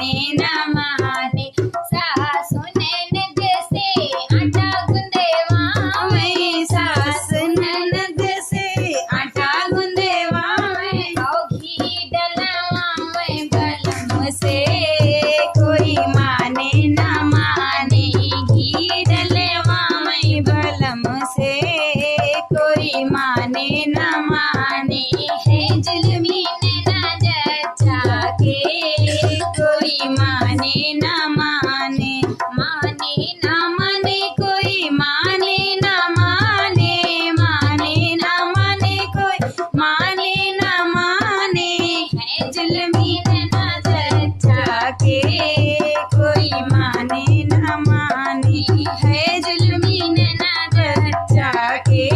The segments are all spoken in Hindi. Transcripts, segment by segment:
माने न माने, सासु ननद से आटा गूंदेवा में, सासु ननद से आटा गूंदेवा में, और घी डलवा में बलम से कोई माने न माने, घी डलवा में बलम से कोई माने न माने, है जुल्मी नैना जच्चा के कोई माने न माने, माने न माने कोई माने न माने, माने न माने कोई माने न माने, है जुल्मी नैना जच्चा के कोई माने न माने, है जुल्मी नैना जच्चा के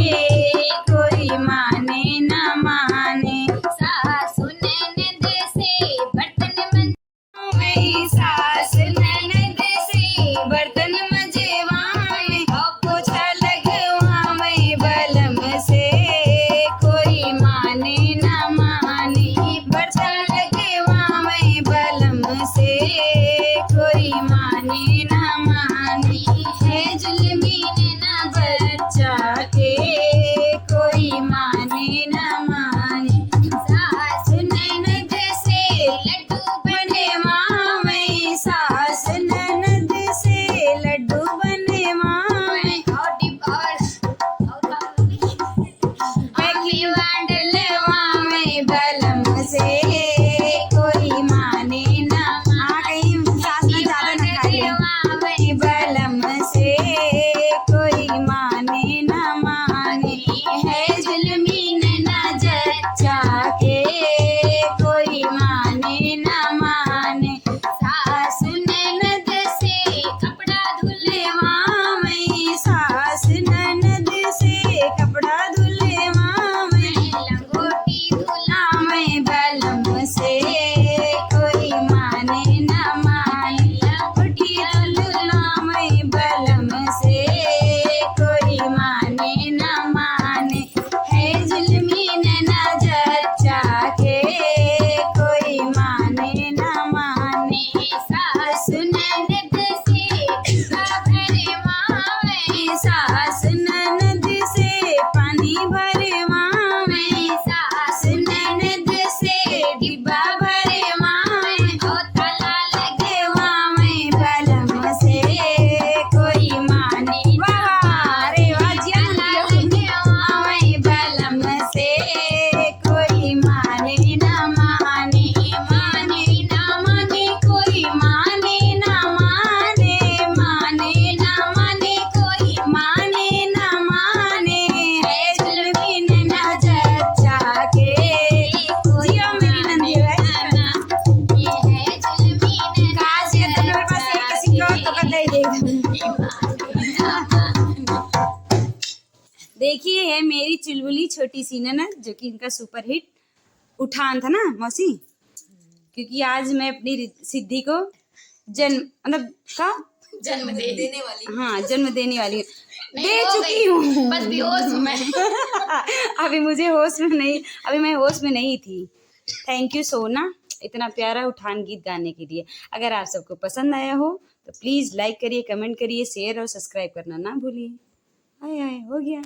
कोई माने न माने, सासु ननद से बर्तन मंजवाए, सासु ननद से बर्तन मंजवाए, और पोछा लगवाए बलम से कोई माने न माने, बर्तन लगवाए बलम से कोई माने न माने, है जुल्मी नैना बच्चा के कोई माने न माने, सासु ननद से लड्डू बनवाए, सासु ननद से लड्डू बनवाए, और डलवाए बलम से कोई माने न माने, डलवाए बलम से कोई माने न माने, है जुल्मी नैना जच्चा के कोई माने न माने, सासु ननद से कपड़ा धुलवाए, सासु ननद से कपड़ा धुलवाए, लंगोटी धुलाए बलम से कोई माने न माने, लंगोटी धुलाए बलम से कोई माने न माने, है जुल्मी नैना जच्चा के कोई माने न माने, सासु ननद से डिब्बा भरवाए, सासु ननद से पानी भरवाए, सासु ननद से डिब्बा भरवाए, और ताला लगवाए बलम से कोई माने न माने, ताला लगवाए बलम से कोई माने न माने, माने न माने कोई माने न माने, माने न माने कोई माने न माने, है जुल्मी नैना जच्चा के जियो मेरी नंदी है, ये है जुल्मी नैना देखिए है मेरी चुलबुली छोटी सी ननद, जो कि इनका सुपर हिट उठान था ना मौसी, क्योंकि आज मैं अपनी सिद्धि को मतलब का जन्म देने वाली, हाँ जन्म देने वाली दे हो चुकी गई, हूँ बस बेहोश हूँ मैं। अभी मुझे होश में नहीं, अभी मैं होश में नहीं थी। थैंक यू सोना इतना प्यारा उठान गीत गाने के लिए। अगर आप सबको पसंद आया हो तो प्लीज़ लाइक करिए, कमेंट करिए, शेयर और सब्सक्राइब करना ना भूलिए। आए आए हो गया।